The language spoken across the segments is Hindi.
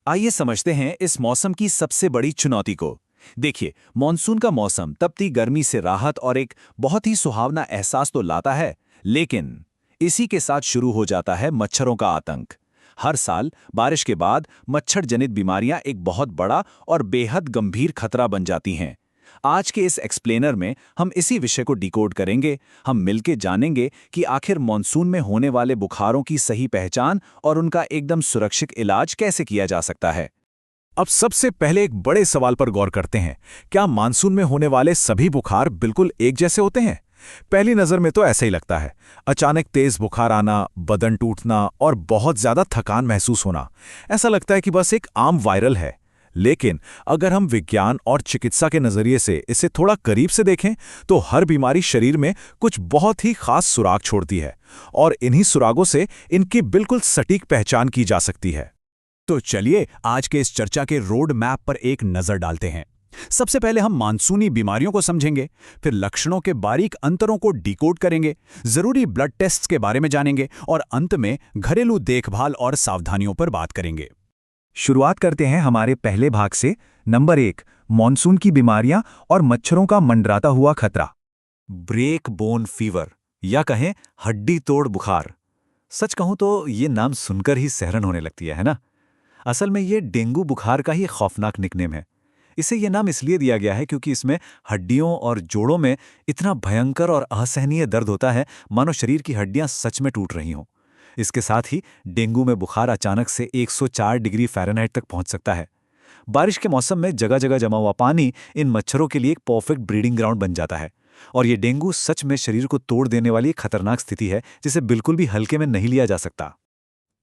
आइए समझते हैं इस मौसम की सबसे बड़ी चुनौती को। देखिए, मॉनसून का मौसम तपती गर्मी से राहत और एक बहुत ही सुहावना एहसास तो लाता है, लेकिन इसी के साथ शुरू हो जाता है मच्छरों का आतंक। हर साल बारिश के बाद मच्छर जनित बीमारियां एक बहुत बड़ा और बेहद गंभीर खतरा बन जाती हैं। आज के इस एक्सप्लेनर में हम इसी विषय को डिकोड करेंगे। हम मिलके जानेंगे कि आखिर मॉनसून में होने वाले बुखारों की सही पहचान और उनका एकदम सुरक्षित इलाज कैसे किया जा सकता है। अब सबसे पहले एक बड़े सवाल पर गौर करते हैं। क्या मानसून में होने वाले सभी बुखार बिल्कुल एक जैसे होते हैं? पहली नजर में तो ऐसा ही लगता है। अचानक तेज बुखार आना, बदन टूटना और बहुत ज्यादा थकान महसूस होना, ऐसा लगता है कि बस एक आम वायरल है। लेकिन अगर हम विज्ञान और चिकित्सा के नजरिए से इसे थोड़ा करीब से देखें, तो हर बीमारी शरीर में कुछ बहुत ही खास सुराग छोड़ती है और इन्हीं सुरागों से इनकी बिल्कुल सटीक पहचान की जा सकती है। तो चलिए आज के इस चर्चा के रोड मैप पर एक नजर डालते हैं। सबसे पहले हम मानसूनी बीमारियों को समझेंगे, फिर लक्षणों के बारीक अंतरों को डिकोड करेंगे, जरूरी ब्लड टेस्ट्स के बारे में जानेंगे और अंत में घरेलू देखभाल और सावधानियों पर बात करेंगे। शुरुआत करते हैं हमारे पहले भाग से। नंबर 1, मॉनसून की बीमारियां और मच्छरों का मंडराता हुआ खतरा। ब्रेक बोन फीवर या कहें हड्डी तोड़ बुखार। सच कहूं तो ये नाम सुनकर ही सिहरन होने लगती है ना? असल में ये डेंगू बुखार का ही खौफनाक निकनेम है। इसे ये नाम इसलिए दिया गया है क्योंकि इसमें हड्डियों और जोड़ों में इतना भयंकर और असहनीय दर्द होता है, मानो शरीर की हड्डियां सच में टूट रही हों। इसके साथ ही डेंगू में बुखार अचानक से 104 डिग्री फ़ारेनहाइट तक पहुंच सकता है। बारिश के मौसम में जगह जगह जमा हुआ पानी इन मच्छरों के लिए एक परफेक्ट ब्रीडिंग ग्राउंड बन जाता है। और ये डेंगू सच में शरीर को तोड़ देने वाली एक खतरनाक स्थिति है, जिसे बिल्कुल भी हल्के में नहीं लिया जा सकता।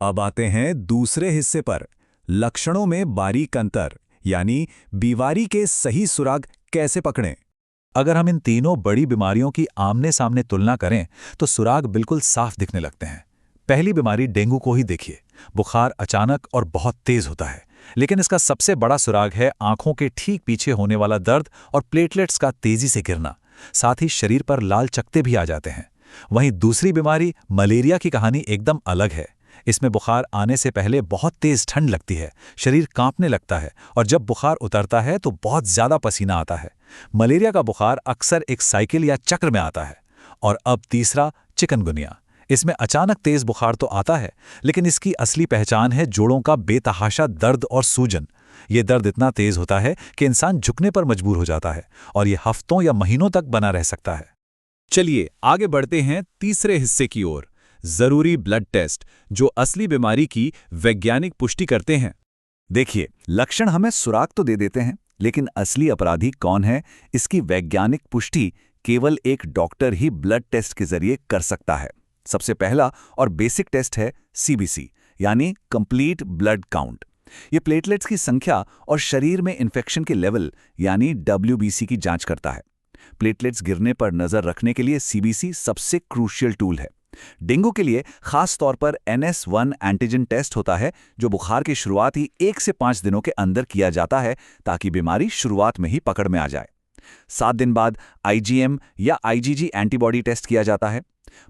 अब आते हैं दूसरे हिस्से पर, लक्षणों में बारीक अंतर, यानी बीमारी के सही सुराग कैसे पकड़ें। अगर हम इन तीनों बड़ी बीमारियों की आमने सामने तुलना करें तो सुराग बिल्कुल साफ दिखने लगते हैं। पहली बीमारी डेंगू को ही देखिए। बुखार अचानक और बहुत तेज होता है, लेकिन इसका सबसे बड़ा सुराग है आंखों के ठीक पीछे होने वाला दर्द और प्लेटलेट्स का तेजी से गिरना। साथ ही शरीर पर लाल चकत्ते भी आ जाते हैं। वहीं दूसरी बीमारी मलेरिया की कहानी एकदम अलग है। इसमें बुखार आने से पहले बहुत तेज ठंड लगती है, शरीर कांपने लगता है और जब बुखार उतरता है तो बहुत ज्यादा पसीना आता है। मलेरिया का बुखार अक्सर एक साइकिल या चक्र में आता है। और अब तीसरा, चिकनगुनिया। इसमें अचानक तेज बुखार तो आता है, लेकिन इसकी असली पहचान है जोड़ों का बेतहाशा दर्द और सूजन। ये दर्द इतना तेज होता है कि इंसान झुकने पर मजबूर हो जाता है और ये हफ्तों या महीनों तक बना रह सकता है। चलिए आगे बढ़ते हैं तीसरे हिस्से की ओर, जरूरी ब्लड टेस्ट, जो असली बीमारी की वैज्ञानिक पुष्टि करते हैं। देखिए, लक्षण हमें सुराग तो दे देते हैं, लेकिन असली अपराधी कौन है, इसकी वैज्ञानिक पुष्टि केवल एक डॉक्टर ही ब्लड टेस्ट के जरिए कर सकता है। सबसे पहला और बेसिक टेस्ट है सीबीसी, यानी कंप्लीट ब्लड काउंट। ये प्लेटलेट्स की संख्या और शरीर में इन्फेक्शन के लेवल यानी डब्ल्यूबीसी की जांच करता है। प्लेटलेट्स गिरने पर नजर रखने के लिए सीबीसी सबसे क्रूशियल टूल है। डेंगू के लिए खास तौर पर NS1 एंटीजन टेस्ट होता है, जो बुखार की शुरुआत ही 1 से 5 दिनों के अंदर किया जाता है, ताकि बीमारी शुरुआत में ही पकड़ में आ जाए। 7 दिन बाद IgM या IgG एंटीबॉडी टेस्ट किया जाता है।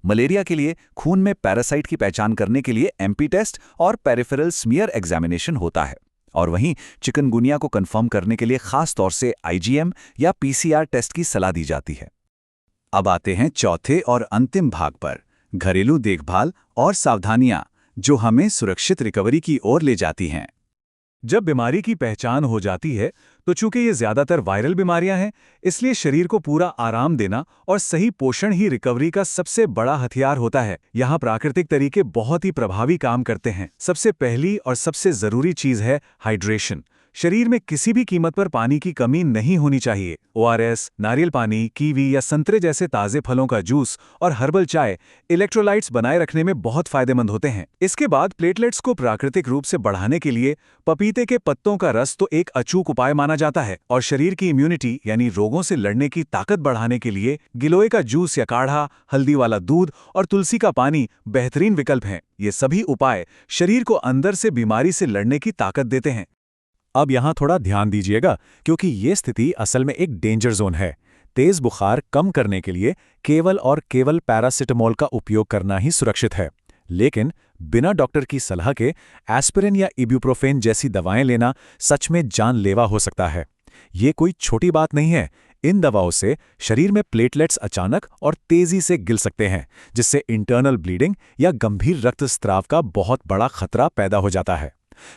मलेरिया के लिए खून में पैरासाइट की पहचान करने के लिए MP टेस्ट और पेरिफेरल स्मीयर एग्जामिनेशन होता है। और वहीं चिकनगुनिया को कंफर्म करने के लिए खास तौर से IgM या PCR टेस्ट की सलाह दी जाती है। अब आते हैं चौथे और अंतिम भाग पर, घरेलू देखभाल और सावधानियां, जो हमें सुरक्षित रिकवरी की ओर ले जाती हैं। जब बीमारी की पहचान हो जाती है, तो चूंकि ये ज्यादातर वायरल बीमारियां हैं, इसलिए शरीर को पूरा आराम देना और सही पोषण ही रिकवरी का सबसे बड़ा हथियार होता है। यहाँ प्राकृतिक तरीके बहुत ही प्रभावी काम करते हैं। सबसे पहली और सबसे जरूरी चीज है हाइड्रेशन। शरीर में किसी भी कीमत पर पानी की कमी नहीं होनी चाहिए। ORS, नारियल पानी, कीवी या संतरे जैसे ताजे फलों का जूस और हर्बल चाय इलेक्ट्रोलाइट्स बनाए रखने में बहुत फायदेमंद होते हैं। इसके बाद प्लेटलेट्स को प्राकृतिक रूप से बढ़ाने के लिए पपीते के पत्तों का रस तो एक अचूक उपाय माना जाता है, और शरीर की इम्यूनिटी यानी रोगों से लड़ने की ताकत बढ़ाने के लिए गिलोय का जूस या काढ़ा, हल्दी वाला दूध और तुलसी का पानी बेहतरीन विकल्प हैं। ये सभी उपाय शरीर को अंदर से बीमारी से लड़ने की ताकत देते हैं। अब यहाँ थोड़ा ध्यान दीजिएगा, क्योंकि ये स्थिति असल में एक डेंजर जोन है। तेज बुखार कम करने के लिए केवल और केवल पैरासिटामोल का उपयोग करना ही सुरक्षित है, लेकिन बिना डॉक्टर की सलाह के एस्पिरिन या इब्यूप्रोफेन जैसी दवाएं लेना सच में जानलेवा हो सकता है। ये कोई छोटी बात नहीं है। इन दवाओं से शरीर में प्लेटलेट्स अचानक और तेजी से गिर सकते हैं, जिससे इंटरनल ब्लीडिंग या गंभीर रक्तस्राव का बहुत बड़ा खतरा पैदा हो जाता है।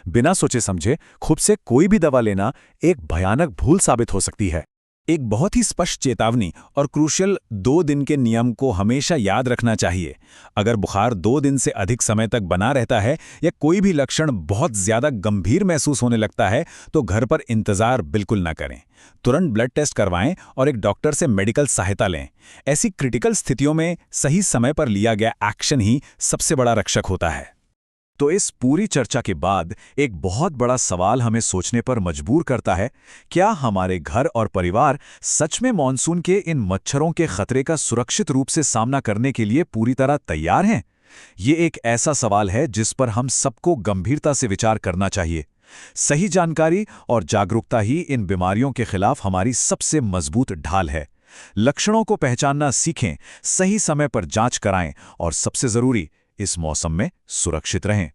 बिना सोचे समझे खुद से कोई भी दवा लेना एक भयानक भूल साबित हो सकती है। एक बहुत ही स्पष्ट चेतावनी और क्रूशियल 2 दिन के नियम को हमेशा याद रखना चाहिए। अगर बुखार 2 दिन से अधिक समय तक बना रहता है या कोई भी लक्षण बहुत ज्यादा गंभीर महसूस होने लगता है तो घर पर इंतजार बिल्कुल ना करें। तुरंत ब्लड टेस्ट करवाएं और एक डॉक्टर से मेडिकल सहायता लें। ऐसी क्रिटिकल स्थितियों में सही समय पर लिया गया एक्शन ही सबसे बड़ा रक्षक होता है। तो इस पूरी चर्चा के बाद एक बहुत बड़ा सवाल हमें सोचने पर मजबूर करता है, क्या हमारे घर और परिवार सच में मॉनसून के इन मच्छरों के खतरे का सुरक्षित रूप से सामना करने के लिए पूरी तरह तैयार हैं? ये एक ऐसा सवाल है जिस पर हम सबको गंभीरता से विचार करना चाहिए। सही जानकारी और जागरूकता ही इन बीमारियों के खिलाफ हमारी सबसे मजबूत ढाल है। लक्षणों को पहचानना सीखें, सही समय पर जांच कराएं और सबसे जरूरी, इस मौसम में सुरक्षित रहें।